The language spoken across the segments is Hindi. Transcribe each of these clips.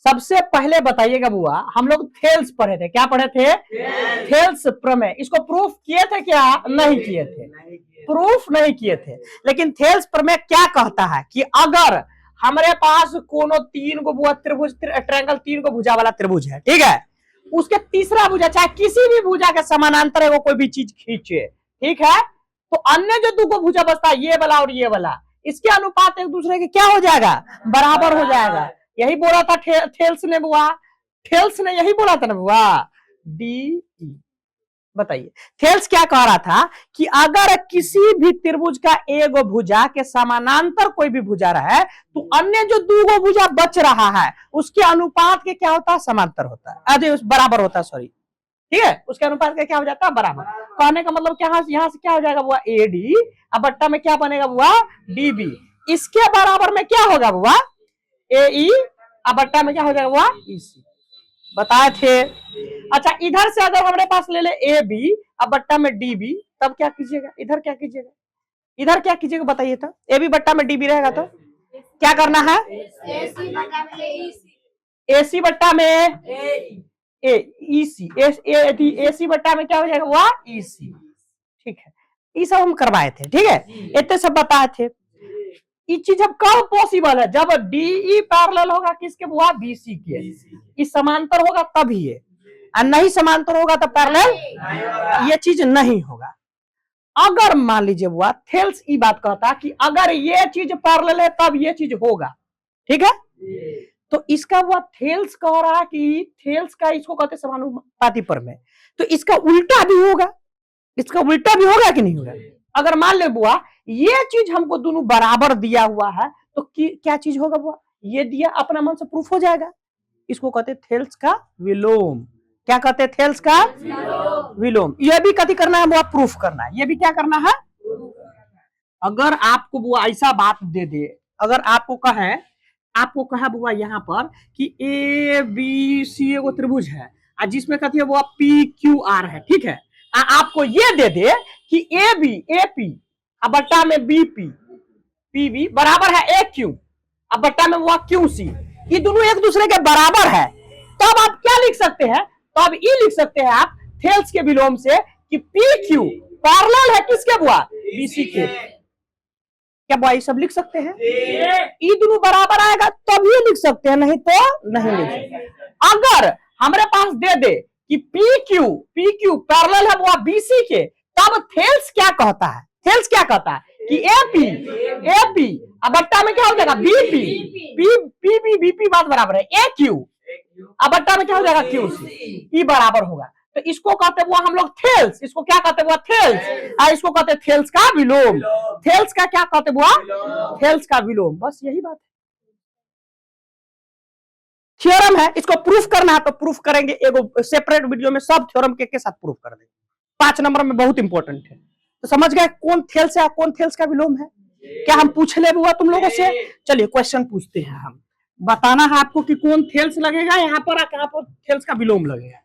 सबसे पहले बताइएगा बुआ, हम लोग थेल्स पढ़े थे, क्या पढ़े थे? थेल्स प्रमेय। इसको प्रूफ किए थे क्या? नहीं किए थे, प्रूफ नहीं किए थे। लेकिन थेल्स प्रमेय क्या कहता है कि अगर हमारे पास कोनो तीन को बुआ त्रिभुज, ट्रायंगल तीन को भुजा वाला त्रिभुज है, ठीक है, उसके तीसरा भुजा चाहे किसी भी भुजा के समानांतर है वो कोई भी चीज खींचे, ठीक है, तो अन्य जो दो भुजा बचता है ये वाला और ये वाला, इसके अनुपात एक दूसरे के क्या हो जाएगा? बराबर हो जाएगा। यही बोला था थेल्स ने बुआ, थेल्स ने यही बोला था ना बुआ, डी। बताइए थेल्स क्या कह रहा था कि अगर किसी भी त्रिभुज का एक भुजा के समानांतर कोई भी भुजा रहे तो अन्य जो दो भुजा बच रहा है उसके अनुपात के क्या होता है? समांतर होता है, अरे बराबर होता है, सॉरी, ठीक है, उसके अनुपात का क्या हो जाता है? बराबर। कहने का मतलब क्या, यहाँ से क्या हो जाएगा बुआ? ए डी, अब बट्टा में क्या बनेगा बुआ? D B. इसके बराबर में क्या होगा बुआ? ए ई, अब बट्टा में क्या हो जाएगा बुआ? ई सी। बताए थे। अच्छा, इधर से अगर हमारे पास ले ले ए बी, अब बट्टा में डी बी, तब क्या कीजिएगा? इधर क्या कीजिएगा? इधर क्या कीजिएगा बताइए तो? ए बी बट्टा में डी बी रहेगा तो क्या करना है? ए सी बट्टा में ए ई सी, ए सी बट्टा में क्या हो जाएगा हुआ? ई सी। ठीक है, ये सब हम करवाए थे, ठीक है, इतने सब बताए थे। ये चीज अब कब पॉसिबल है? जब डीई पैरेलल होगा किसके बुआ? बीसी के। इस समांतर होगा तब ये, और नहीं समांतर होगा तो पैरेलल ये चीज नहीं होगा। अगर मान लीजिए बुआ थेल्स ये बात कहता कि अगर ये चीज पैरेलल है तब ये चीज होगा, ठीक है, तो इसका वो थेल्स कह रहा कि थेल्स का इसको कहते समानुपाती प्रमेय, तो इसका उल्टा भी होगा, इसका उल्टा भी होगा कि नहीं होगा? अगर मान ले बुआ ये चीज हमको दोनों बराबर दिया हुआ है तो क्या चीज होगा बुआ? ये दिया अपना मन से प्रूफ हो जाएगा, इसको कहते थेल्स का विलोम। क्या कहते? थेल्स का विलोम। ये भी कथी करना है बुआ? प्रूफ करना है। ये भी क्या करना है? अगर आपको बुआ ऐसा बात दे दे, अगर आपको कहा बुआ यहाँ पर कि ए बी सी एगो त्रिभुज है जिसमें कहती है बुआ पी क्यू आर है, ठीक है, आपको ये दे दे कि ए बी ए पी अब बट्टा में बी पी पी बी बराबर है ए क्यू अब बट्टा में बुआ क्यू सी, ये दोनों एक दूसरे के बराबर है, तब आप क्या लिख सकते हैं? तो अब ये लिख सकते हैं आप थेल्स के विलोम से कि पी क्यू पैरेलल है किसके बुआ? बीसी के। क्या बुआ ये सब लिख सकते हैं? ये दोनों बराबर आएगा तब ये लिख सकते हैं, नहीं तो नहीं लिख सकते। अगर हमारे पास दे दे कि पी क्यू पैरेलल है बुआ बीसी के, तब थेल्स क्या कहता है? थेल्स क्या कहता है कि ए पी अब बट्टा में क्या हो जाएगा? बीपी बात बराबर है ए क्यू अब बट्टा में क्या हो जाएगा? क्यू सी, ई बराबर होगा। तो इसको कहते हुआ हम लोग थेल्स, इसको क्या कहते हुआ? थेल्स, इसको कहते थेल्स का विलोम। थेल्स का क्या कहते हुआ? थेल्स का विलोम। बस यही बात है, थ्योरम है, इसको प्रूफ करना है तो प्रूफ करेंगे, एगो सेपरेट वीडियो में सब थ्योरम के साथ प्रूफ कर देंगे। 5 नंबर में बहुत इंपॉर्टेंट है। तो समझ गए कौन थेल्स है, कौन थेल्स का विलोम है? क्या हम पूछ ले हुआ तुम लोगों से? चलिए क्वेश्चन पूछते हैं हम, बताना है आपको कि कौन थेल्स लगेगा यहाँ पर, कहां पर थेल्स का विलोम लगेगा।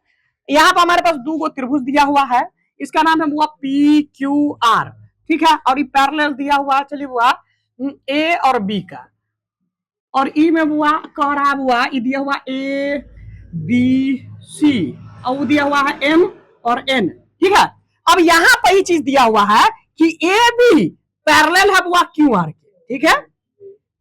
यहाँ पर हमारे पास दो त्रिभुज दिया हुआ है, इसका नाम है बुआ पी क्यू आर, ठीक है, और ये पैरेलल दिया हुआ है, चलिए बुआ ए और बी का, और ई में बुआ कह रहा बुआ ये दिया हुआ ए बी सी और दिया हुआ है एम और एन, ठीक है। अब यहाँ पर ये चीज दिया हुआ है कि ए बी पैरेलल है बुआ क्यू आर के, ठीक है।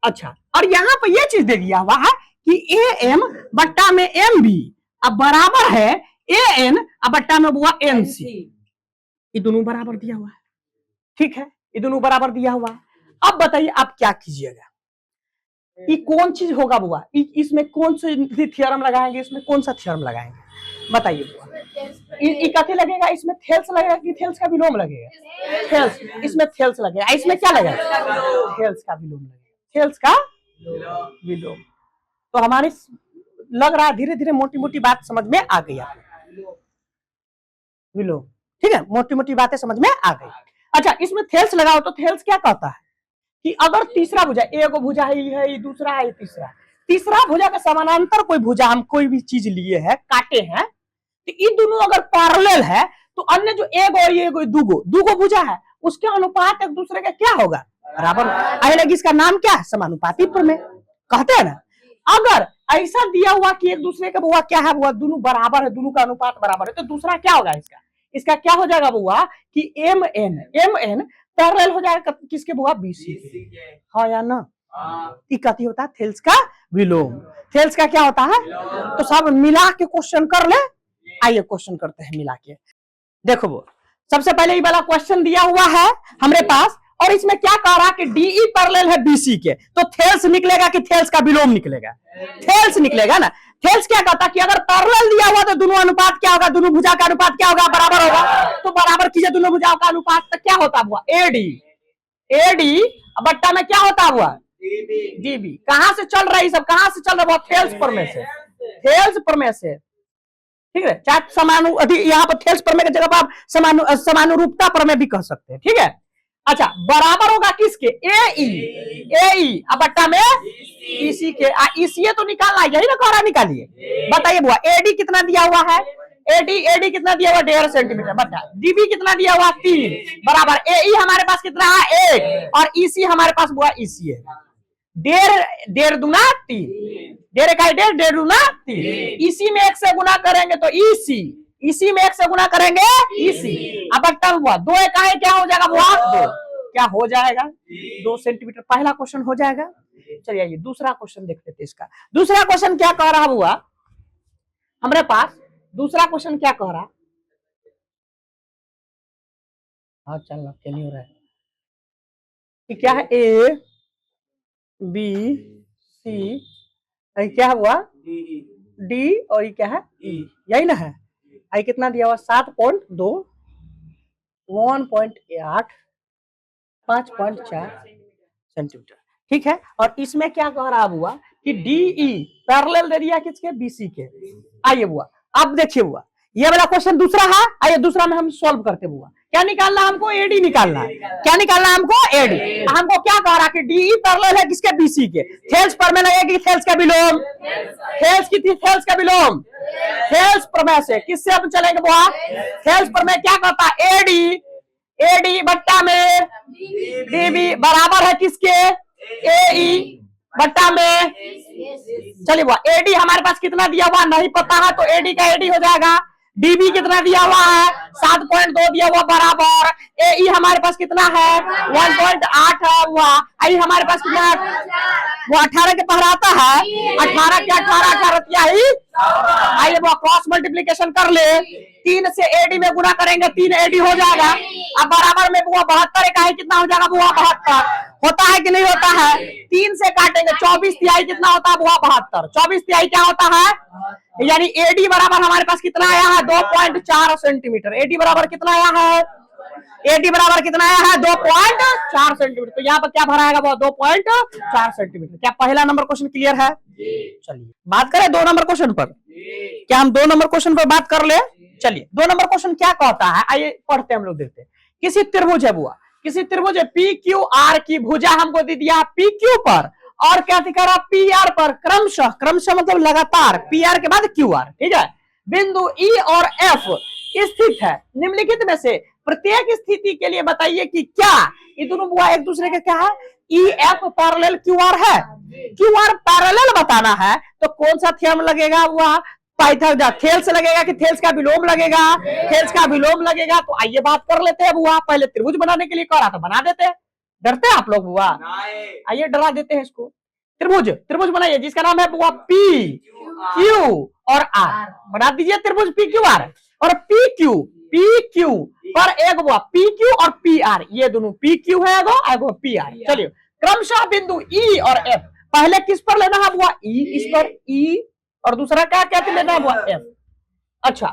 अच्छा, और यहाँ पर ये चीज दे दिया हुआ है कि ए एम बट्टा में एम बी अब बराबर है ए एन अब बट्टा में बुआ एन सी, ये दोनों बराबर दिया हुआ है, ठीक है, ये दोनों बराबर दिया हुआ है। अब बताइए आप क्या कीजिएगा, ये कौन चीज होगा बुआ? इसमें कौन सी थ्योरम लगाएंगे, इसमें कौन सा थ्योरम लगाएंगे बताइए बुआ? ये कथी लगेगा? इसमें थेल्स लगेगा कि थेल्स का विलोम लगेगा? थेल्स, इसमें थेल्स लगेगा, इसमें क्या लगेगा? थेल्स का विलोम लगेगा, थेल्स का विलोम। तो हमारी लग रहा है धीरे धीरे मोटी मोटी बात समझ में आ गई आपको, विलोम, ठीक है, मोटी मोटी बातें समझ में आ गई। अच्छा, इसमें थेल्स लगाओ तो थेल्स क्या कहता है कि अगर तीसरा भुजा, एगो भुजा है, ये दूसरा है, तीसरा भुजा के समानांतर कोई भुजा हम कोई भी चीज लिए है, काटे हैं, तो ये दोनों अगर पैरेलल है तो अन्य जो एक और ये दूगो भुजा है उसके अनुपात एक दूसरे का क्या होगा? बराबर। इसका नाम क्या है? समानुपाती प्रमेय कहते हैं ना। अगर ऐसा दिया हुआ कि एक दूसरे का बुआ क्या है बुआ दोनों बराबर है, दोनों का अनुपात बराबर है, तो दूसरा क्या होगा इसका, इसका क्या हो जाएगा बुआ कि एम एन पैरेलल हो जाएगा किसके बुआ बीसी के, हाँ या ना, कथी होता है थेल्स का विलोम, थेल्स का क्या होता है, तो सब मिला के क्वेश्चन कर ले। आइए क्वेश्चन करते हैं मिला के। देखो वो सबसे पहले ये वाला क्वेश्चन दिया हुआ है हमारे पास, और इसमें क्या कह रहा है कि डीई पैरेलल है बीसी के, तो थेल्स निकलेगा कि थेल्स का विलोम निकलेगा, थेल्स निकलेगा ना। थेल्स क्या कहता कि अगर पैरेलल दिया हुआ तो दोनों अनुपात क्या होगा, दोनों भुजा का अनुपात क्या होगा, बराबर होगा, तो बराबर कीजिए दोनों भुजाओं का अनुपात, तो क्या होता हुआ एडी, एडी बट्टा में क्या होता हुआ डीबी। कहां से चल रहा है सब, कहां से चल रहा है, थेल्स प्रमेय से, थेल्स प्रमेय से, ठीक है। चाहे समानु यहाँ पर थेल्स प्रमेय की जगह आप समानुरूपता प्रमेय भी कह सकते हैं, ठीक है। अच्छा बराबर होगा किसके, ए अब बट्टा में इसी के, इसी तो निकालना है, यही ना कह रहा निकालिए, बताइए बुआ एडी कितना दिया हुआ है, एडी कितना दिया हुआ 1.5 सेंटीमीटर, बट्टा डीबी कितना दिया हुआ 3 बराबर ए हमारे पास कितना है 1 और ईसी हमारे पास बुआ ईसी है, 1.5 दूना 3, 1.5 दूना 3, इसी में 1 से गुना करेंगे तो ईसी, इसी में 1 से गुना करेंगे इसी, अब बट्टा हुआ 2 इकाई क्या हो जाएगा बुआ 2, क्या हो जाएगा 2 सेंटीमीटर, पहला क्वेश्चन हो जाएगा। चलिए आइए दूसरा क्वेश्चन देख लेते इसका। दूसरा क्वेश्चन क्या कह रहा हुआ हमारे पास, दूसरा क्वेश्चन क्या कह रहा, हाँ चल क्या नहीं हो रहा है कि क्या है ए बी सी, क्या हुआ डी और ये क्या है ई, यही ना है। आई कितना दिया हुआ 7.2, 1.8, 5.4 सेंटीमीटर, ठीक है। और इसमें क्या कह रहा हुआ कि डीई पैरेलल दे दिया किसके बीसी के। आइए हुआ अब देखिए हुआ ये वाला क्वेश्चन दूसरा है, आइए दूसरा में हम सॉल्व करते हुआ क्या निकालना हमको, एडी निकालना है, क्या निकालना हमको एडी। हमको क्या कह रहा कि डीई पैरेलल है किसके बीसी के, थेल्स प्रमेय लगेगी, थेल्स का विलोम, थेल्स की थी थेल्स का विलोम, थेल्स प्रमेय से किससे हम चलेंगे बुआ, थेल्स प्रमेय क्या कहता एडी बट्टा में डीबी बराबर है किसके एई बट्टा में, चलिए बुआ एडी हमारे पास कितना दिया हुआ नहीं पता है, तो एडी का एडी हो जाएगा, डीबी कितना दिया हुआ है 7.2 दिया हुआ बराबर, एई हमारे पास कितना है 1.8 है हुआ, आई हमारे पास कितना है वो 18 के पहराता है, 18 क्या 18 ही, आइए वो क्रॉस मल्टीप्लीकेशन कर ले, 3 से एडी में गुना करेंगे 3 एडी हो जाएगा, अब बराबर में बुआ 72 इकाई कितना हो जाएगा बुआ 72 होता है कि नहीं होता है, 3 से काटेंगे 24 तिहाई कितना होता है बुआ 72, 24 तिहाई क्या होता है, यानी एडी बराबर हमारे पास कितना आया है 2.4 सेंटीमीटर, एडी बराबर कितना आया है, एडी बराबर कितना आया है 2.4 सेंटीमीटर, तो यहाँ पर क्या भराएगा वो 2.4 सेंटीमीटर। क्या पहला नंबर क्वेश्चन क्लियर है, चलिए बात करें 2 नंबर क्वेश्चन पर, क्या हम 2 नंबर क्वेश्चन पर बात कर ले। चलिए 2 नंबर क्वेश्चन क्या कहता है, आइए पढ़ते हैं हम लोग, देखते हैं। किसी त्रिभुज है बुआ, किसी त्रिभुज पी क्यू आर की भुजा हमको दे दिया पी क्यू पर और क्या दिखा रहा पी आर पर, क्रमशः मतलब लगातार, पी आर के बाद क्यू आर, ठीक है। बिंदु ई और एफ स्थित है, निम्नलिखित में से प्रत्येक स्थिति के लिए बताइए कि क्या ये दोनों बुआ एक दूसरे के क्या है, E F parallel Q R है, क्यू आर पैरेलल बताना है तो कौन सा थ्योरम लगेगा बुआ, पाइथागोरस, थेल्स लगेगा कि थेल्स का विलोम लगेगा, थेल्स का विलोम लगेगा। तो आइए बात कर लेते हैं बुआ, पहले त्रिभुज बनाने के लिए कह रहा था बना देते हैं, डरते हैं आप लोग बुआ, आइए डरा देते हैं इसको। त्रिभुज बनाइए जिसका नाम है बुआ पी क्यू और आर, बना दीजिए त्रिभुज पी क्यू आर, और पी क्यू पर एक बुआ पी क्यू और पी आर, ये दोनों पी क्यू है एगो पी आर। चलिए क्रमशः बिंदु ई और एफ, पहले किस पर लेना है बुआ ई, इस पर ई, और दूसरा क्या कहते लेना है बुआ एफ। अच्छा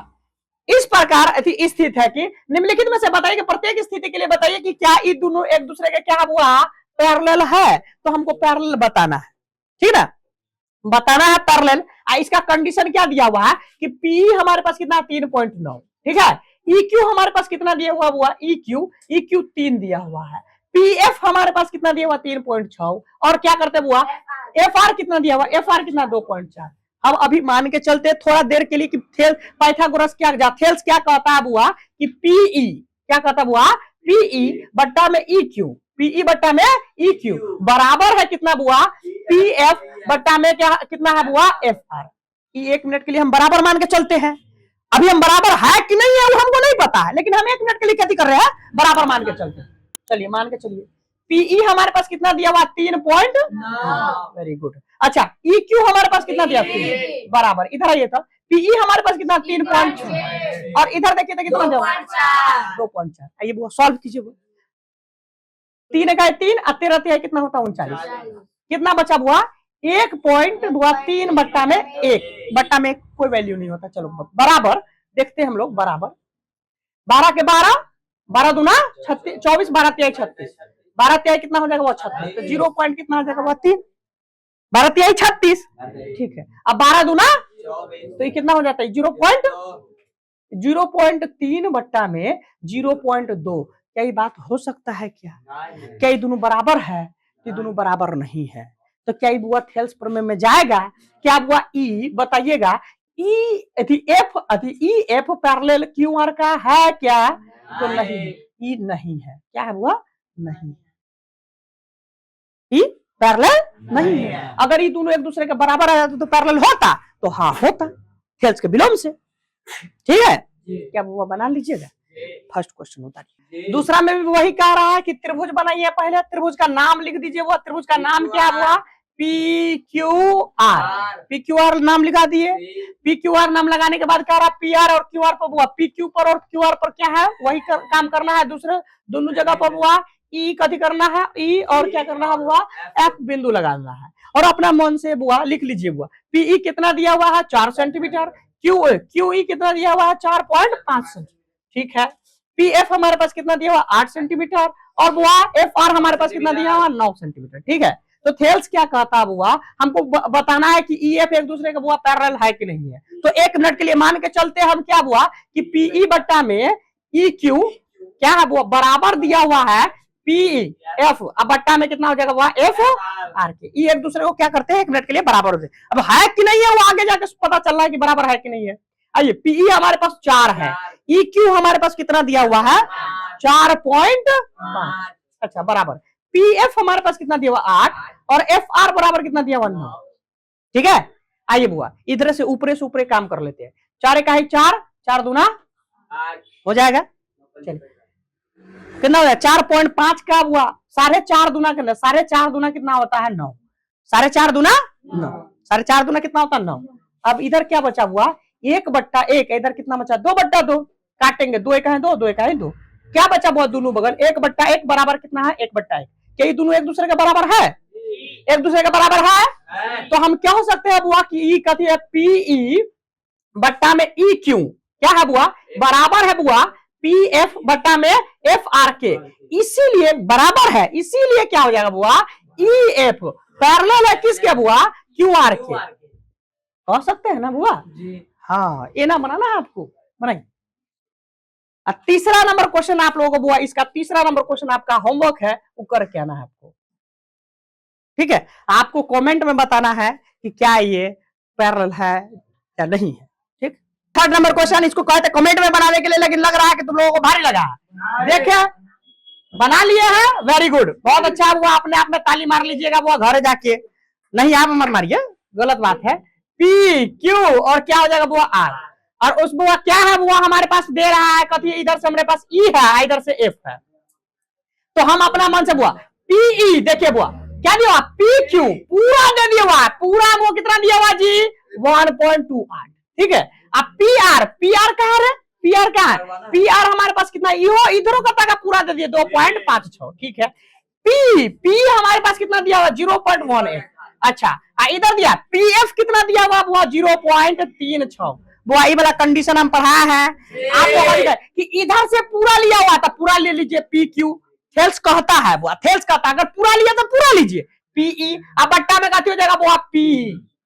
इस प्रकार स्थित है कि निम्नलिखित में से बताइए कि प्रत्येक स्थिति के लिए बताइए कि क्या ये दोनों एक दूसरे के क्या हुआ पैरेलल है, तो हमको पैरेलल बताना है, ठीक है, बताना है पैरेलल। इसका कंडीशन क्या दिया हुआ है कि पी हमारे पास कितना 3.9, ठीक है, ई क्यू हमारे पास कितना दिया हुआ ई क्यू 3 दिया हुआ है, पी एफ हमारे पास कितना दिया हुआ 3.6, और क्या करते हुआ एफ आर कितना दिया हुआ, एफ आर कितना 2.4। हम अभी मान के चलते थोड़ा देर के लिए कि पाइथागोरस क्या थेल्स क्या कहता है बुआ कि पीई क्या कहता है बुआ पीई बट्टा में ई क्यू, पीई बट्टा में ई क्यू बराबर है कितना बुआ, पी एफ बट्टा में क्या कितना है बुआ, एफ आर। ये 1 मिनट के लिए हम बराबर मान के चलते हैं। अभी हम बराबर है कि नहीं है वो हमको नहीं पता है, लेकिन हम 1 मिनट के लिए क्या कर रहे हैं, बराबर मान के चलते हैं। चलिए मान के चलिए, पीई हमारे पास कितना दिया हुआ, 3 पॉइंट, वेरी गुड। अच्छा ई क्यू हमारे पास कितना दिया, 3 बराबर। इधर आइए तो पीई हमारे पास कितना, 3.6 और इधर देखिए तो कितना 2.4। आइए वो सॉल्व कीजिए। 3 का 3 और 13 है कितना होता है, 39। कितना बचा बुआ, 1.3 बट्टा में 1 बट्टा में कोई वैल्यू नहीं होता। चलो बराबर देखते हैं हम लोग, बराबर 12 के 12, 12 दूना 36, 24 12 तिहाई 36, 12 तिहाई कितना हो जाएगा वो 36, तो 0 पॉइंट कितना हो जाएगा वो 3, 12 तिहाई 36, ठीक है। अब 12 दूना तो ये कितना हो जाता है 0.3 बट्टा में 0.2। क्या ये बात हो सकता है क्या, क्या ये दोनों बराबर है, ये दोनों बराबर नहीं है। तो क्या ये बुआ थेल्स प्रमेय में जाएगा, क्या बुआ ई बताइएगा, E F parallel Q R का है क्या, तो नहीं, ई नहीं है। क्या है बुआ, नहीं, ई पैरेलल नहीं है। अगर ये दोनों एक दूसरे के बराबर आ जाते तो पैरेलल होता, तो हाँ होता, थेल्स के विलोम से, ठीक है। क्या बुआ बना लीजिएगा, फर्स्ट क्वेश्चन होता है। दूसरा में भी वही कह रहा है कि त्रिभुज बनाइए, पहले त्रिभुज का नाम लिख दीजिए। वो त्रिभुज का नाम क्या हुआ, P Q R, P Q R नाम लिखा दिए। पी क्यू आर नाम लगाने के बाद कह रहा पी आर और क्यू आर पर बुआ, पी क्यू पर और क्यू आर पर क्या है वही काम करना है। दूसरे दोनों जगह पर बुआ ई कथी करना है, ई और क्या करना है बुआ, एफ बिंदु लगाना है। और अपना मन से बुआ लिख लीजिए बुआ, पीई कितना दिया हुआ है 4 सेंटीमीटर, क्यूई कितना दिया हुआ है 4.5 सेंटीमीटर, ठीक है। पीएफ हमारे पास कितना दिया हुआ 8 सेंटीमीटर और बुआ एफ आर हमारे पास कितना दिया हुआ 9 सेंटीमीटर, ठीक है। तो थेल्स क्या कहता है बुआ, हमको बताना है कि ई एफ एक दूसरे का बुआ पैरेलल है कि नहीं है। तो 1 मिनट के लिए मान के चलते हैं हम, क्या बुआ कि पीई बट्टा में ई क्यू क्या है बुआ बराबर दिया हुआ है पीई एफ, अब बट्टा में कितना हो जाएगा बुआ एफ आर के। ई एक दूसरे को क्या करते हैं 1 मिनट के लिए बराबर होते हैं। अब है कि नहीं है वो आगे जाकर पता चल रहा है कि बराबर है कि नहीं है। आइए पीई हमारे पास 4 है, ई क्यू हमारे पास कितना दिया हुआ है 4.5, अच्छा बराबर। पीएफ हमारे पास कितना दिया हुआ 8 और एफ आर बराबर कितना दिया हुआ 9, ठीक है। आइए बुआ इधर से ऊपरे काम कर लेते हैं। 4 का है 4, 4 दूना 8 हो जाएगा। चलिए कितना हो जाएगा 4.5 का बुआ 4.5 दूना कितना, 4.5 दूना कितना होता है 9, 4.5 दूना 9, 4.5 दूना कितना होता है 9। अब इधर क्या बचा हुआ 1/1, इधर कितना बचा 2/2, काटेंगे 2 1 है 2, 2 1 है 2, क्या बचा बहुत दोनों बगल 1/1 बराबर कितना है 1/1। क्या ये दोनों एक दूसरे के बराबर है, एक दूसरे के बराबर है। तो हम क्या हो सकते हैं बुआ कि ई कथी है पीई बट्टा में ई क्यू क्या है बुआ बराबर है बुआ पी एफ बट्टा में एफ आर के, इसीलिए बराबर है, इसीलिए क्या हो जाएगा बुआ ई एफ पैरेलल है किसके बुआ क्यू आर के। कह सकते हैं ना बुआ जी, हाँ ये ना बनाना है आपको, बनाइए। तीसरा नंबर क्वेश्चन आप लोगों को बुआ, इसका तीसरा नंबर क्वेश्चन आपका होमवर्क है, वो करके आना है आपको, ठीक है। आपको कमेंट में बताना है कि क्या ये पैरेलल है या नहीं है, ठीक। थर्ड नंबर क्वेश्चन इसको कहते कमेंट में बनाने के लिए, लेकिन लग रहा है कि तुम लोगों को भारी लगा है। देखे बना लिए हैं, वेरी गुड, बहुत अच्छा हुआ। अपने आप में ताली मार लीजिएगा वो घर जाके, नहीं आप मत मारिए, गलत बात है। पी क्यू और क्या हो जाएगा बुआ आर, और उस बुआ क्या है बुआ हमारे पास दे रहा है कथी, इधर से हमारे पास ई है, इधर से एफ है। तो हम अपना मन से बुआ पीई देखिए बुआ क्या दिया हुआ पी क्यू पूरा दे दिया हुआ, पूरा वो कितना दिया हुआ जी 1.28, ठीक है। अब पी आर कहाँ है, पी आर कहाँ है, पी आर हमारे पास कितना इधरों का पूरा दे दिया 2.56, ठीक है। पी हमारे पास कितना दिया हुआ 0.18, अच्छा इधर दिया पीएफ कितना दिया हुआ बुआ 0.36। बुआ ये वाला कंडीशन हम पढ़ाया है आपको कि इधर से पूरा लिया हुआ था, पूरा ले लीजिए पी क्यू, थेल्स कहता है बुआ, थेल्स कहता है अगर पूरा लिया तो पूरा लीजिए पीई, अब बट्टा में कथी हो जाएगा बुआ पी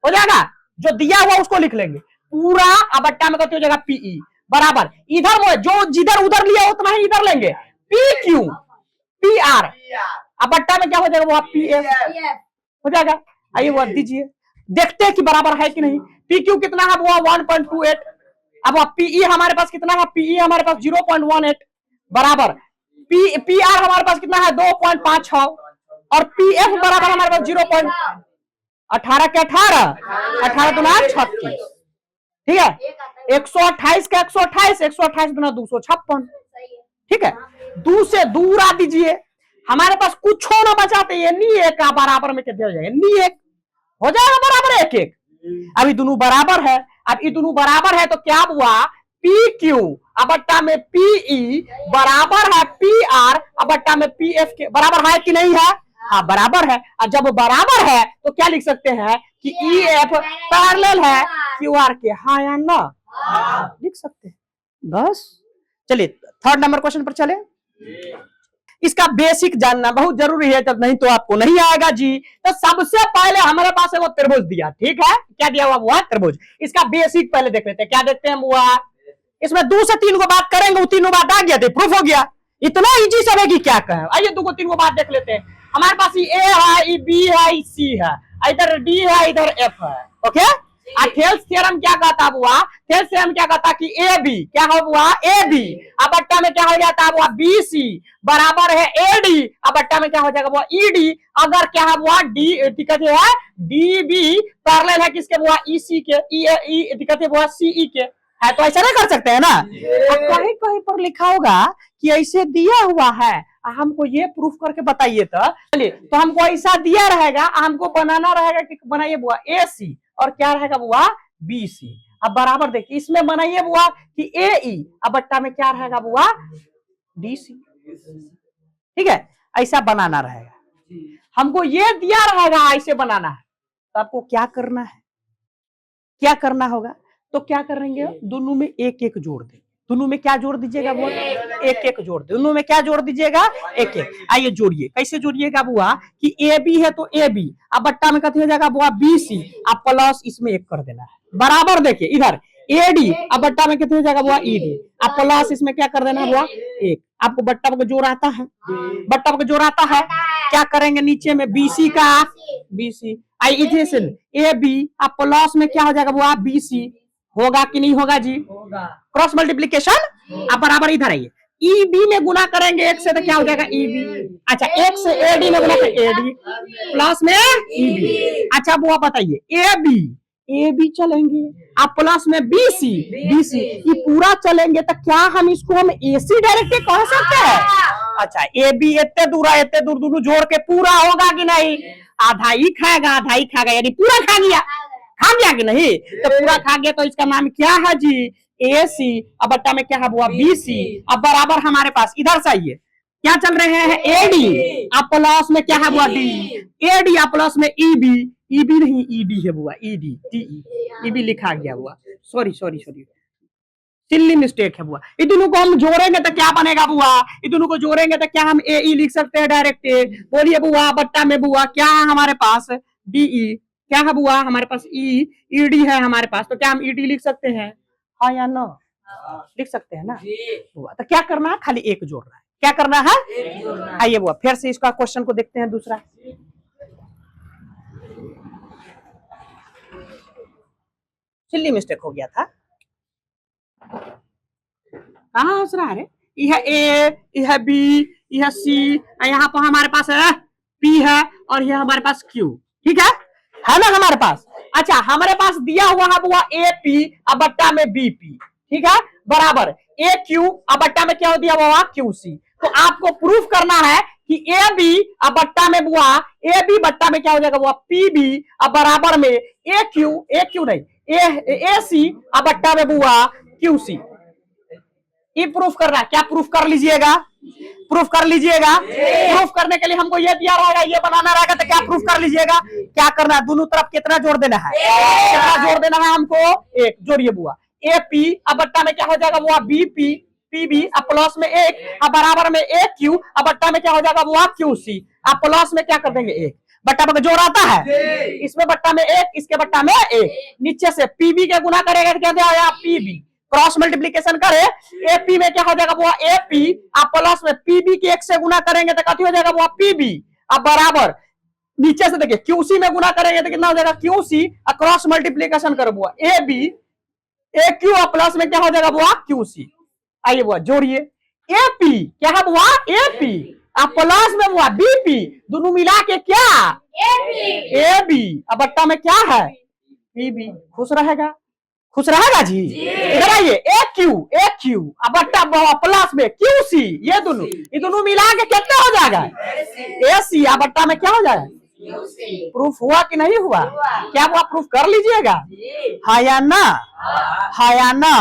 हो जाएगा, जो दिया हुआ उसको लिख लेंगे पूरा, अब बट्टा में कथी हो जाएगा पीई बराबर इधर वो जो जिधर उधर लिया उतना ही इधर लेंगे पी क्यू पी आर, अब बट्टा में क्या हो जाएगा बुआ पी एफ हो जाएगा। आइए वो दीजिए, देखते हैं कि बराबर है कि नहीं। पी क्यू कितना है वो 1.28, अब पीई हमारे पास कितना है, पीई हमारे पास 0.18 बराबर पी आर हमारे पास कितना है 2.56 और पी एफ बराबर हमारे पास 0.18 के 18 दुना 36, ठीक है। 128 का 128, 128 दुना 256, ठीक है। 2 से दूर आ दीजिए, हमारे पास कुछ हो ना बचाते, ये नी एक का बराबर में कितने हो जाएगा, नी एक हो जाएगा बराबर 1 1। अभी दोनों बराबर है, अब ये दोनों बराबर है तो क्या हुआ, पी क्यू अबट्टा में पीई बराबर है पी आर अबट्टा में पी एफ के बराबर है कि नहीं है, हाँ बराबर है। और जब बराबर है तो क्या लिख सकते हैं कि ई एफ पैरेलल है क्यू आर के, हाँ या ना, लिख सकते हैं बस। चलिए थर्ड नंबर क्वेश्चन पर चले। इसका बेसिक जानना बहुत जरूरी है, जब नहीं तो आपको नहीं आएगा जी। तो सबसे पहले हमारे पास है वो त्रिभुज दिया, ठीक है, क्या दिया हुआ वो त्रिभुज। इसका बेसिक पहले देख लेते हैं, क्या देखते हैं बुआ, इसमें 2 से 3 को बात करेंगे, वो तीनों बात आ गया थे, प्रूफ हो गया, इतना इजी सब है कि क्या कहें। आइए 2 को 3 को बात देख लेते हैं। हमारे पास ये ए है, ये बी है, ये सी है, इधर डी है, इधर एफ है, ओके। थेल्स थ्योरम क्या कहता हुआ, थेल्स थ्योरम क्या कहता कि ए बी क्या हो हुआ, ए बी अब अट्टा में क्या हो जाता है हुआ बी सी बराबर है ए डी, अब अट्टा में क्या हो जाएगा वो ई डी। अगर क्या है हुआ डी दिक्कत है डी बी पैरेलल है किसके हुआ ई सी के, ई दिक्कत है हुआ सी ई के, है तो ऐसा नहीं कर सकते हैं ना। कहीं कहीं पर लिखा होगा कि ऐसे दिया हुआ है, हमको ये प्रूफ करके बताइए। तो चलिए, तो हमको ऐसा दिया रहेगा, हमको बनाना रहेगा कि बनाइए बुआ ए सी और क्या रहेगा बुआ बी सी। अब बराबर देखिए, इसमें बनाइए बुआ कि ए ई अब बट्टा में क्या रहेगा बुआ डी सी, ठीक है, ऐसा बनाना रहेगा। हमको ये दिया रहेगा ऐसे बनाना है, तो आपको क्या करना है, क्या करना होगा, तो क्या करेंगे, दोनों में एक एक जोड़ दे, दोनों में क्या जोड़ दीजिएगा वो एक एक जोड़ दे, दोनों में क्या जोड़ दीजिएगा एक एक। आइए जोड़िए, कैसे जोड़िएगा बुआ कि ए बी है तो ए बी अब बट्टा में कथी हो जाएगा बुआ बी सी, अब प्लस इसमें एक कर देना है बराबर। देखिए इधर ए डी अब बट्टा में कितने हो जाएगा बुआ ई डी, अब प्लस इसमें क्या कर देना है बुआ एक। आपको बट्टा का जोड़ आता है, बट्टा का जोड़ आता है, क्या करेंगे नीचे में बी सी का B C, I equation A B अब प्लस में क्या हो जाएगा बुआ बी सी, होगा कि नहीं होगा जी, क्रॉस मल्टीप्लीकेशन। अब बराबर इधर आइए, ई बी में गुना करेंगे एक से तो क्या हो जाएगा ई बी, अच्छा एक से ए डी में गुना करेंगे ए डी प्लस में ई बी। अच्छा बुआ बताइए ए बी चलेंगे आप प्लस में बी सी ये पूरा चलेंगे तो क्या हम इसको हम ए सी डायरेक्ट कह सकते हैं। अच्छा ए बी इतने दूर दोनों जोड़ के पूरा होगा कि नहीं, आधा ही खाएगा यानी पूरा खा गया कि नहीं, तो पूरा खा गया तो इसका नाम क्या है जी ए सी अब बट्टा में क्या है बुआ बी सी। अब बराबर हमारे पास इधर से आइए क्या चल रहे हैं ए डी अब प्लस में क्या है बुआ डी, ए डी अब प्लस में ई बी नहीं ई डी है बुआ ई बी लिखा गया बुआ, सॉरी सिल्ली मिस्टेक है बुआ। ये दोनों को हम जोड़ेंगे तो क्या बनेगा बुआ, ये दोनों को जोड़ेंगे तो क्या हम ए ई लिख सकते हैं डायरेक्ट, बोलिए बुआ बट्टा में बुआ क्या है हमारे पास डी ई, क्या है बुआ हमारे पास ई डी है हमारे पास, तो क्या हम ई डी लिख सकते हैं, हाँ या नो लिख सकते हैं ना बुआ। तो क्या करना है, खाली एक जोड़ना है, क्या करना है। आइए बुआ फिर से इसका क्वेश्चन को देखते हैं दूसरा। सिल्ली मिस्टेक हो गया था, कहाँ हंस रहा है, यह ए यह बी यह सी, यहाँ पर हमारे पास है पी है और यह हमारे पास क्यू, ठीक है ना हमारे पास। अच्छा हमारे पास दिया हुआ है बुआ ए पी अब बट्टा में बी पी, ठीक है, बराबर ए क्यू अब बट्टा में क्या हो दिया हुआ क्यू सी। तो आपको प्रूफ करना है कि ए बी अब बट्टा में बुआ ए बी बट्टा में क्या हो जाएगा बुआ पी बी अब बराबर में ए क्यू नहीं ए सी अब बट्टा में बुआ क्यू सी। ये प्रूफ करना, क्या प्रूफ कर लीजिएगा, प्रूफ करने के लिए हमको ये दिया रहेगा, ये बनाना रहेगा, तो क्या प्रूफ कर लीजिएगा, क्या करना है, दोनों तरफ कितना जोड़ देना है, कितना जोड़ देना है हमको एक, जोड़िए बुआ ए पी अब बट्टा में क्या हो जाएगा बुआ बी पी बी अब प्लस में एक अब बराबर में ए क्यू अब बट्टा में क्या हो जाएगा बुआ क्यू सी, अब प्लस में क्या कर देंगे एक, बट्टा में जोड़ आता है, इसमें बट्टा में एक इसके बट्टा में एक, नीचे से पीबी के गुना करेगा क्या देगा पीबी, क्रॉस मल्टीप्लीकेशन करे एपी में क्या हो जाएगा बुआ एपी आप प्लस में पीबी के एक से गुना करेंगे तो कथी हो जाएगा बुआ पीबी, अब बराबर नीचे से देखिए क्यूसी में गुना करेंगे तो कितना हो जाएगा क्यूसी, क्रॉस मल्टीप्लीकेशन करो बुआ A B A Q plus में क्या हो जाएगा बुआ क्यूसी। आइए बुआ जोड़िए एपी, क्या है बुआ? एपी। अब प्लस में बुआ बीपी, दोनों मिला के क्या? एबी। अब बट्टा में क्या है? पीबी। खुश रहेगा? खुश रहेगा जी? इधर आइए, ए क्यू। अब बट्टा प्लस में क्यू सी, ये दोनों मिला के कितना हो जाएगा? ए सी। अब बट्टा में क्या हो जाएगा? प्रूफ हुआ कि नहीं हुआ? क्या हुआ? प्रूफ कर लीजिएगा, हाँ या ना? हाँ या ना?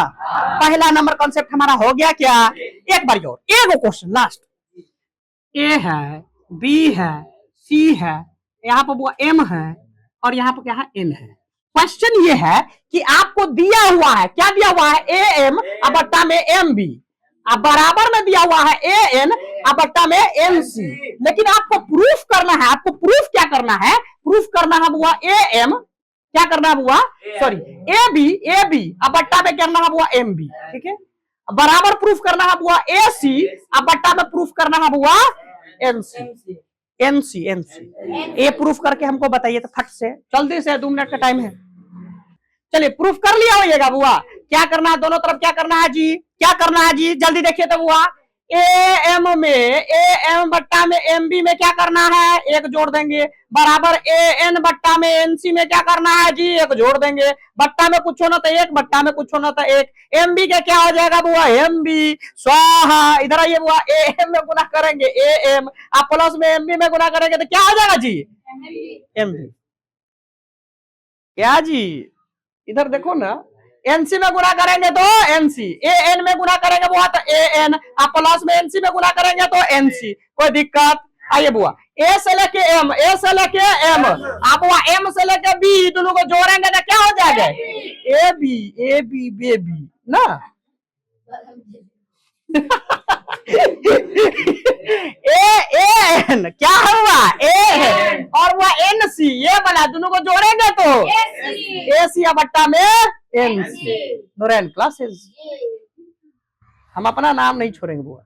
पहला नंबर कॉन्सेप्ट हमारा हो गया क्या? एक बार और एक क्वेश्चन लास्ट। ए है, बी है, सी है, यहाँ पर वो एम है और यहाँ पर क्या है? एन है। क्वेश्चन ये है कि आपको दिया हुआ है, क्या दिया हुआ है? ए एम अब बट्टा में एम बी, अब बराबर में दिया हुआ है ए एन अब बट्टा में एन सी। लेकिन आपको प्रूफ करना है, आपको प्रूफ क्या करना है? प्रूफ करना है बुआ ए एम, क्या करना है बुआ? सॉरी, ए बी अब बट्टा में करना है बुआ एम बी, ठीक है? बराबर प्रूफ करना है बुआ ए सी अब बट्टा में प्रूफ करना है बुआ एन सी। एनसी ये प्रूफ करके हमको बताइए तो फट से, जल्दी से, 2 मिनट का टाइम है। चलिए प्रूफ कर लिया होइएगा बुआ। क्या करना है? दोनों तरफ क्या करना है जी? क्या करना है जी? जल्दी देखिए तो बुआ। ए एम बट्टा में एम बी में क्या करना है? एक जोड़ देंगे, बराबर ए एन बट्टा में एन सी में क्या करना है जी? एक जोड़ देंगे। बट्टा में कुछ होना था एक, बट्टा में कुछ होना था एक। एम बी का क्या हो जाएगा बुआ? एम बी स्वाहा। इधर आइए बुआ, ए एम में गुना करेंगे ए एम, आप प्लस में एम बी में गुना करेंगे तो क्या हो जाएगा जी? M B. क्या जी? इधर देखो ना, एनसी में गुना करेंगे तो एनसी, ए एन में गुना करेंगे बुआ तो ए एन, आप प्लस में एनसी में गुना करेंगे तो एनसी। कोई दिक्कत? आइए बुआ, ए से लेके एम, ए से लेके एम, आप बुआ एम से लेके बी, दोनों को जोड़ेंगे तो क्या हो जाएगा? ए बी बेबी ना। ए एन क्या हुआ? ए और वह एन सी, ये बना, दोनों को जोड़ेंगे तो ए सी बट्टा में एन सी। नूरैन क्लासेस। हम अपना नाम नहीं छोड़ेंगे बुआ।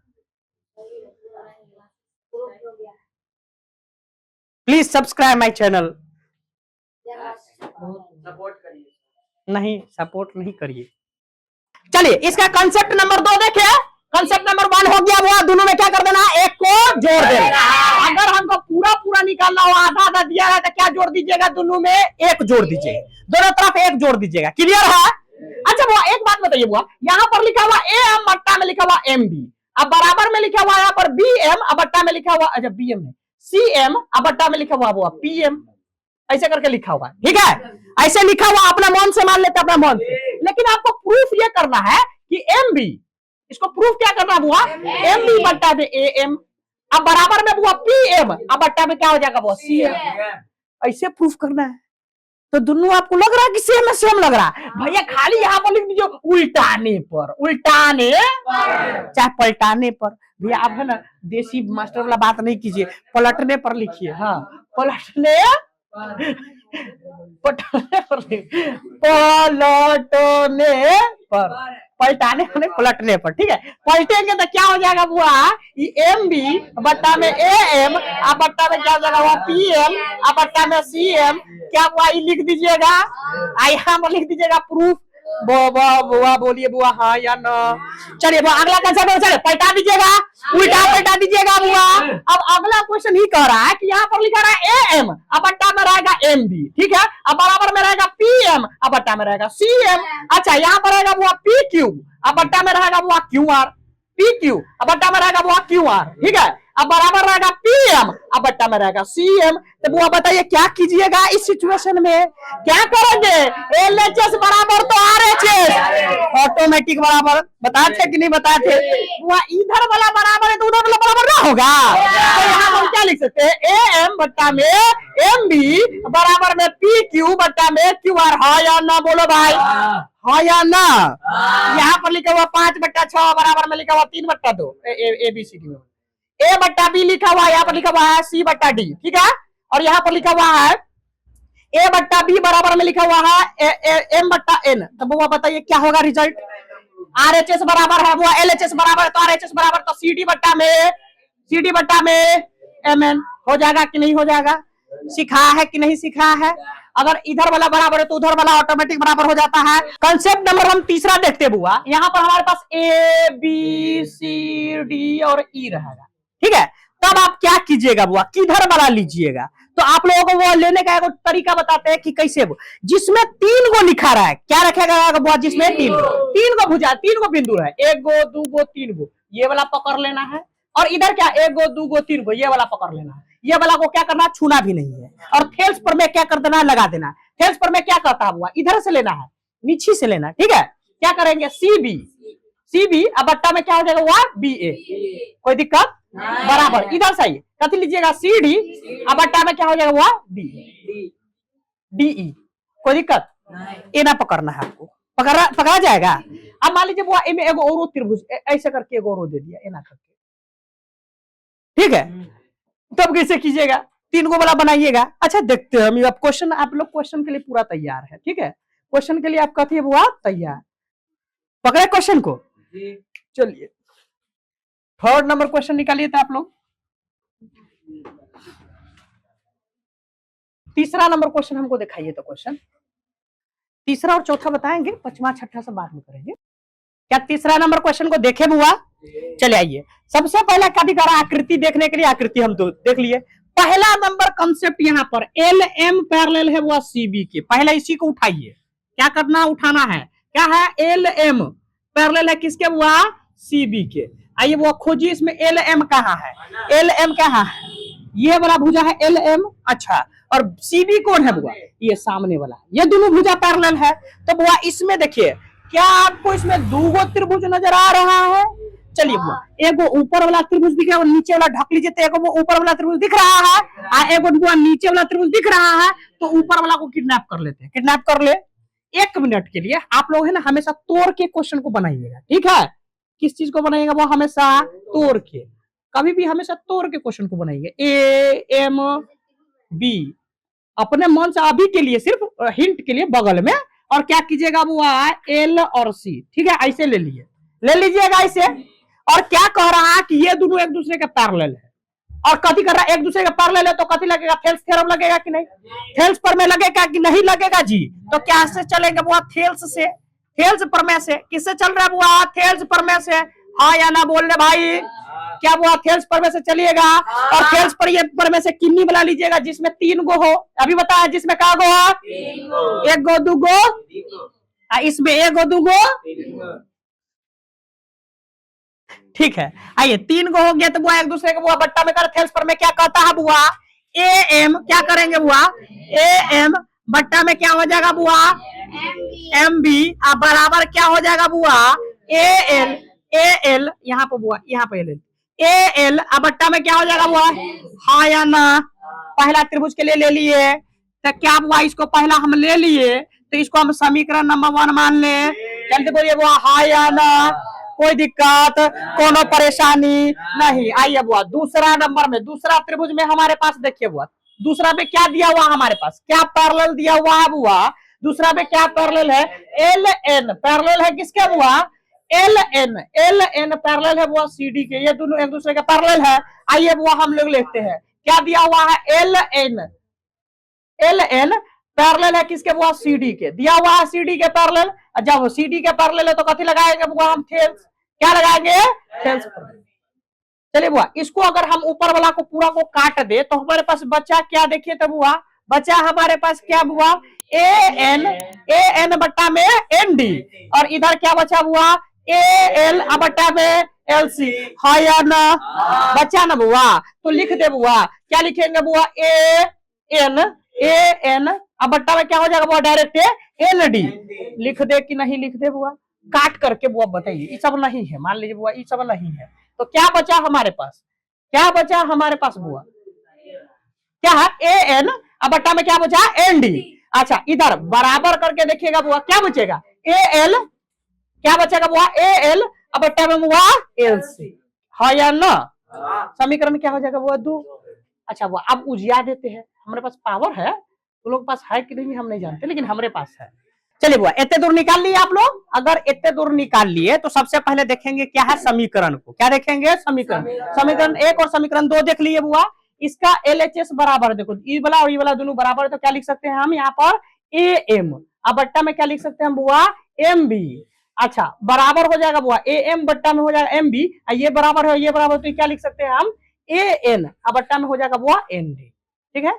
Please subscribe my channel. Support करिए। नहीं, सपोर्ट नहीं करिए। चलिए इसका कंसेप्ट नंबर 2 देखिए। कंसेप्ट नंबर 1 हो गया वो, दोनों में क्या कर देना? एक को जोड़ देना। अगर हमको पूरा निकालना हो, आधा दिया है तो क्या जोड़ दीजिएगा? दोनों में एक जोड़ दीजिएगा, दोनों तरफ एक जोड़ दीजिएगा। क्लियर है? अच्छा बुआ एक बात बताइए बुआ, यहाँ पर लिखा हुआ ए एम बट्टा में लिखा हुआ एम बी, अब बराबर में लिखा हुआ यहाँ पर बी एम अब बट्टा में लिखा हुआ, अच्छा बी एम सी एम अब बट्टा में लिखा हुआ पी एम, ऐसे करके लिखा हुआ है। ठीक है, ऐसे लिखा हुआ अपना मन से मान लेते, अपना मन से। लेकिन आपको प्रूफ ये करना है कि एम बी, इसको प्रूफ क्या करना बुआ? एम बी बट्टा में ए एम अब बराबर में बुआ पी एम अब बट्टा में क्या हो जाएगा बुआ? C M. ऐसे प्रूफ करना है। तो दोनों आपको लग रहा है कि सेम है? सेम लग रहा है भैया। खाली यहाँ पर लिख दीजिए उल्टाने पर, उल्टाने चाहे पलटाने पर। भैया आप है ना देसी मास्टर वाला बात नहीं कीजिए, पलटने पर लिखिए। हाँ पलटने पलटने पर, पलटाने पर नहीं, पलटने पर। ठीक है, पलटेंगे तो क्या हो जाएगा बुआ? एम बी बट्टा में ए एम अब बट्टा में क्या हो जाएगा बुआ? पी एम अब बट्टा में सी एम। क्या बुआ लिख दीजिएगा? यहाँ पर लिख दीजिएगा प्रूफ। बुआ बोलिए बुआ हाँ या ना। चलिए बुआ अगला कंसेप्ट चले, पलटा दीजिएगा, उल्टा पलटा दीजिएगा बुआ। अब अगला क्वेश्चन ही कह रहा है कि यहाँ पर लिखा रहा है ए एम अब बट्टा में रहेगा एम बी। ठीक है, अब बराबर में रहेगा पी एम अब बट्टा में रहेगा सी एम। अच्छा यहाँ पर रहेगा बुआ पी क्यू अब बट्टा में रहेगा बुआ क्यू आर, पी क्यू अब बट्टा में रहेगा बुआ क्यू आर। ठीक है, अब बराबर रहेगा पी एम अब बट्टा में रहेगा सी एम। तो बुआ बताइए क्या कीजिएगा इस सिचुएशन में? क्या करेंगे? एलएचएस बराबर तो आरएचएस, ऑटोमेटिक बराबर। बताए थे कि नहीं बताए थे? बुआ इधर वाला बराबर है तो उधर वाला बराबर ना होगा। तो यहाँ हम क्या लिख सकते हैं? ए एम बट्टा में एम बी बराबर में पी क्यू बट्टा में क्यू आर। हाँ या ना बोलो भाई? हाँ या ना? यहाँ पर लिखा हुआ 5/6 बराबर में लिखा हुआ 3/2 ए बी सी डी में। ए बट्टा बी लिखा हुआ है, यहाँ पर लिखा हुआ है सी बट्टा डी। ठीक है, और यहाँ पर लिखा हुआ है ए बट्टा बी बराबर में लिखा हुआ है एम बट्टा एन। तो वो बताइए क्या होगा रिजल्ट? आरएचएस बराबर है वो एलएचएस बराबर है, तो आरएचएस बराबर तो सीडी बट्टा में एम एन हो जाएगा कि नहीं हो जाएगा? सिखा है कि नहीं सिखा है? अगर इधर वाला बराबर है तो उधर वाला ऑटोमेटिक बराबर हो जाता है। कंसेप्ट नंबर हम तीसरा देखते हैं बुआ, यहाँ पर हमारे पास ए बी सी डी और ई रहेगा, ठीक है। तब आप क्या कीजिएगा बुआ, किधर वाला लीजिएगा, तो आप लोगों को वो लेने का एक तरीका बताते हैं कि कैसे, वो जिसमें 3 गो लिखा रहा है, क्या रखेगा बुआ, जिसमें 3 गो भुजा, 3 गो बिंदु है, 1 गो 2 गो 3 गो, ये वाला पकड़ लेना है। और इधर क्या 1 गो 2 गो 3 गो, ये वाला पकड़ लेना है। ये वाला को क्या करना, छूना भी नहीं है। और थेल्स पर में क्या कर देना है, लगा देना है। थेल्स पर में क्या करता है बुआ, इधर से लेना है, नीचे से लेना, ठीक है। क्या करेंगे, सी बी अब बट्टा में क्या हो जाएगा बुआ, बी ए, कोई दिक्कत बराबर। इधर से कथी लीजिएगा, सी डी अब बट्टा में क्या हो जाएगा बुआ, डी ई, कोई दिक्कत ये ना पकड़ना है आपको, पकड़ा जाएगा। अब मान लीजिए बुआ इनमें एगो और त्रिभुज ऐसे करके एगो और दे दिया, ये ना करके, ठीक है। तब कैसे कीजिएगा, 3 गो वाला बनाइएगा। अच्छा देखते हैं हम, अब क्वेश्चन, आप लोग क्वेश्चन के लिए पूरा तैयार है, ठीक है। क्वेश्चन के लिए आप कथिए बुआ तैयार, पकड़े क्वेश्चन को, चलिए 3rd नंबर क्वेश्चन निकालिए था आप लोग। 3रा नंबर क्वेश्चन हमको दिखाइए, तो क्वेश्चन 3रा और 4था बताएंगे, 5वां 6ठा सब बाद में करेंगे। क्या 3रा नंबर क्वेश्चन को देखे बुआ, चले आइए। सबसे पहले कभी करा आकृति देखने के लिए, आकृति हम तो देख लिए। पहला नंबर कंसेप्ट यहाँ पर एल एम पैरेलल है वो सीबी के, पहले इसी को उठाइए। क्या करना, उठाना है, क्या है, एल एम पैरेलल है किसके बुआ, सीबी के। आइए वो खोजिए, इसमें एल एम कहाँ है, एल एम कहाँ है, ये वाला भुजा है एल एम, अच्छा। और सीबी कौन है बुआ, ये सामने वाला, ये दोनों भुजा पैरेलल है। तो बुआ इसमें देखिए, क्या आपको इसमें 2 गो त्रिभुज नजर आ रहा है, चलिए बुआ एगो ऊपर वाला त्रिभुज दिख रहा है और नीचे वाला ढक लीजिए, तो एगो ऊपर वाला त्रिभुज दिख रहा है और एगो बुआ नीचे वाला त्रिभुज दिख रहा है। तो ऊपर वाला को किडनैप कर लेते हैं, किडनैप कर ले। 1 मिनट के लिए आप लोग है ना हमेशा तोड़ के क्वेश्चन को बनाइएगा, ठीक है। किस चीज को बनाइएगा वो, हमेशा तोड़ के, कभी भी हमेशा तोड़ के क्वेश्चन को बनाइए। ए एम बी अपने मन से अभी के लिए, सिर्फ हिंट के लिए बगल में, और क्या कीजिएगा बुआ, एल और सी, ठीक है, ऐसे ले लीजिएगा ऐसे। और क्या कह रहा है कि ये दोनों एक दूसरे के पैरेलल है, और कथी कर रहा है, एक दूसरे के पैरेलल है, तो कथी लगेगा, थेल्स थ्योरम लगेगा कि नहीं, थेल्स प्रमेय लगेगा कि नहीं लगेगा जी। तो क्या से चलेंगे बुआ, थेल्स से, थेल्स प्रमेय से। किससे चल रहा है बुआ, थेल्स प्रमेय से, हाँ या ना बोल रहे भाई, क्या बुआ थेल्स प्रमेय से चलिएगा। और थेल्स प्रमेय से किन्नी बना लीजिएगा, जिसमें 3 गो हो, अभी बताया जिसमें क्या गो हो, 1 गो 2 गो, इसमें 1 गो 2 गो, ठीक है। आइए 3 गो हो गया, तो बुआ एक दूसरे के बुआ बट्टा में कर, थेल्स प्रमेय क्या कहता है बुआ, ए एम, क्या करेंगे बुआ, ए एम बट्टा में क्या हो जाएगा बुआ, एम बी, बराबर क्या हो जाएगा बुआ, ए एल, यहाँ पे बुआ, यहाँ पे ए एल, अब बट्टा में क्या हो जाएगा बुआ, हाँ या ना। पहला त्रिभुज के लिए ले लिए, तो क्या बुआ इसको पहला हम ले लिए, तो इसको हम समीकरण नंबर 1 मान ले। जल्दी बोलिए बुआ, हाँ या ना, कोई दिक्कत, कोनो परेशानी नहीं। आइए बुआ दूसरा नंबर में, दूसरा त्रिभुज में हमारे पास देखिए बुआ, दूसरा में क्या दिया हुआ हमारे पास, क्या पैरेलल दिया हुआ है बुआ, दूसरा में क्या पैरेलल है, एल एन पैरेलल है किसके बुआ, एल एन पैरेलल है बुआ सीडी के, ये दोनों एक दूसरे के पैरेलल है। आइए बुआ हम लोग लिखते हैं, क्या दिया हुआ है, एल एन पैरेलल है किसके बुआ, सीडी के, दिया हुआ है सीडी के पैरेलल। जब सीडी के पैरेलल है तो कथी लगाएंगे बुआ, हम थेल्स, क्या लगाएंगे, थेल्स। चलिए बुआ इसको अगर हम ऊपर वाला को पूरा को काट दे तो हमारे पास बचा क्या, देखिए तो बुआ बचा हमारे पास क्या बुआ, ए एन बट्टा में एन डी, और इधर क्या बचा बुआ, ए एल बट्टा में एल सी, हाँ या ना, बचा ना बुआ। तो लिख दे बुआ, क्या लिखेंगे बुआ, ए एन अब बट्टा में क्या हो जाएगा बुआ, डायरेक्ट एल डी। लिख दे कि नहीं लिख दे बुआ, काट करके बुआ बताइए, ये सब नहीं है, मान लीजिए बुआ ये सब नहीं है, तो क्या बचा हमारे पास, क्या बचा हमारे पास बुआ, क्या है, ए एन अब बट्टा में क्या बचा, एन डी। अच्छा इधर बराबर करके देखिएगा बुआ, क्या बचेगा, ए एल, क्या बचेगा बुआ, ए एल अब बट्टा में बुआ एल सी, हाँ या ना। समीकरण क्या हो जाएगा बुआ, 2। अच्छा बुआ अब उजिया देते हैं, हमारे पास पावर है, तुम लोग पास है कि नहीं हम नहीं जानते, लेकिन हमारे पास है। चलिए बुआ इतने दूर निकाल लिए आप लोग, अगर इतने दूर निकाल लिए तो सबसे पहले देखेंगे क्या है, समीकरण को, क्या देखेंगे, समीकरण, समीकरण 1 और समीकरण 2 देख लिए बुआ। इसका LHS बराबर, देखो ई वाला और ई वाला दोनों बराबर है, तो क्या लिख सकते हैं हम यहाँ पर AM। अब बट्टा में क्या लिख सकते हैं बुआ, MB। अच्छा, बराबर हो जाएगा बुआ AM, बट्टा में हो जाएगा MB, ये बराबर है ये बराबर, तो क्या लिख सकते हैं हम AN, अब बट्टा में हो जाएगा बुआ ND। ठीक है,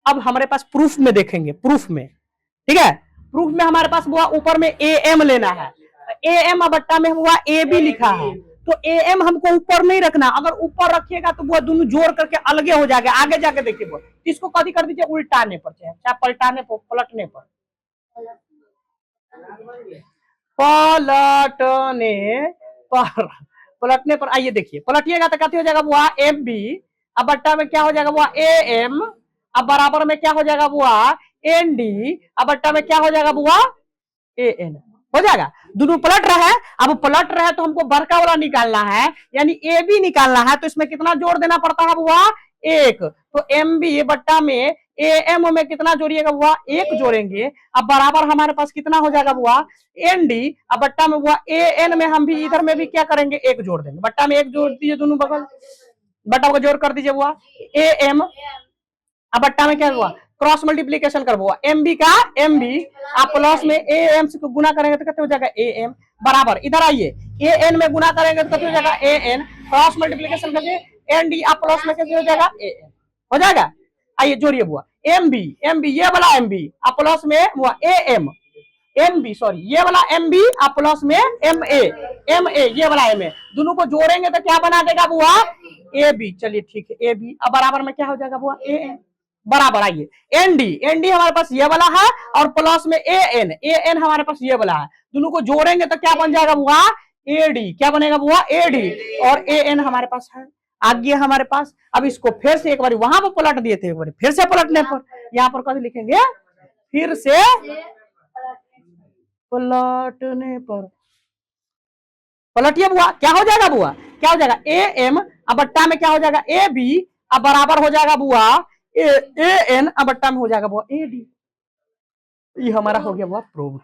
अब हमारे पास प्रूफ में देखेंगे, प्रूफ में, ठीक है, प्रूफ में हमारे पास बुआ ऊपर में AM लेना है, AM अब बट्टा में हुआ AB लिखा है, तो AM हमको ऊपर नहीं रखना, अगर ऊपर रखिएगा तो वो दोनों जोड़ करके अलगे हो जाएगा, आगे जाके देखिए वो, इसको कभी कर दीजिए उल्टाने पर, चाहे पलटाने पर, पलटने पर, पलटने पर आइए देखिए, पलटिएगा तो क्या हो जाएगा बुआ MB, अब बट्टा में क्या हो जाएगा बुआ AM, अब बराबर में क्या हो जाएगा बुआ ND, अब बट्टा में क्या हो जाएगा बुआ AN, हो जाएगा। दोनों पलट रहा है, अब पलट रहा है तो हमको बड़का वाला निकालना है, यानी AB निकालना है, तो इसमें कितना जोड़ देना पड़ता है बुआ, 1, तो MB बट्टा में AM में कितना जोड़िएगा बुआ, 1 जोड़ेंगे, अब बराबर हमारे पास कितना हो जाएगा बुआ ND, अब बट्टा में बुआ AN में हम भी इधर में भी क्या करेंगे, 1 जोड़ देंगे, बट्टा में 1 जोड़ दीजिए, दोनों बगल बट्टा को जोड़ कर दीजिए बुआ AM, अब बट्टा में क्या हुआ, क्रॉस मल्टीप्लीकेशन कर बुआ MB का MB, आप प्लस में AM से गुना करेंगे तो कितने हो जाएगा AM, बराबर इधर आइए AN में गुना करेंगे तो कितने हो जाएगा AN, क्रॉस मल्टीप्लीकेशन करके ND, आप प्लस में कितने हो जाएगा AN, हो जाएगा। आइए जोड़िए बुआ MB ये वाला MB, आप प्लस में हुआ AM, MB सॉरी ये वाला MB, आप प्लस में MA ये वाला MA, दोनों को जोड़ेंगे तो क्या बना देगा बुआ AB, चलिए ठीक है AB, अब बराबर में क्या हो जाएगा बुआ AN, बराबर आइए ND हमारे पास ये वाला है और प्लस में AN हमारे पास ये वाला है, दोनों को जोड़ेंगे तो क्या बन जाएगा बुआ AD, क्या बनेगा बुआ AD, और AN हमारे पास है आगे हमारे पास। अब इसको फिर से एक बार वहां पर पलट दिए थे, एक बार फिर से पलटने पर यहाँ पर कैसे लिखेंगे, फिर से पलटने पर, पलटिए बुआ क्या हो जाएगा बुआ, क्या हो जाएगा AM, अब बट्टा में क्या हो जाएगा AB, अब बराबर हो जाएगा बुआ AN, अब बट्टा में हो जाएगा बुआ AD। ये हमारा हो गया बुआ प्रूव।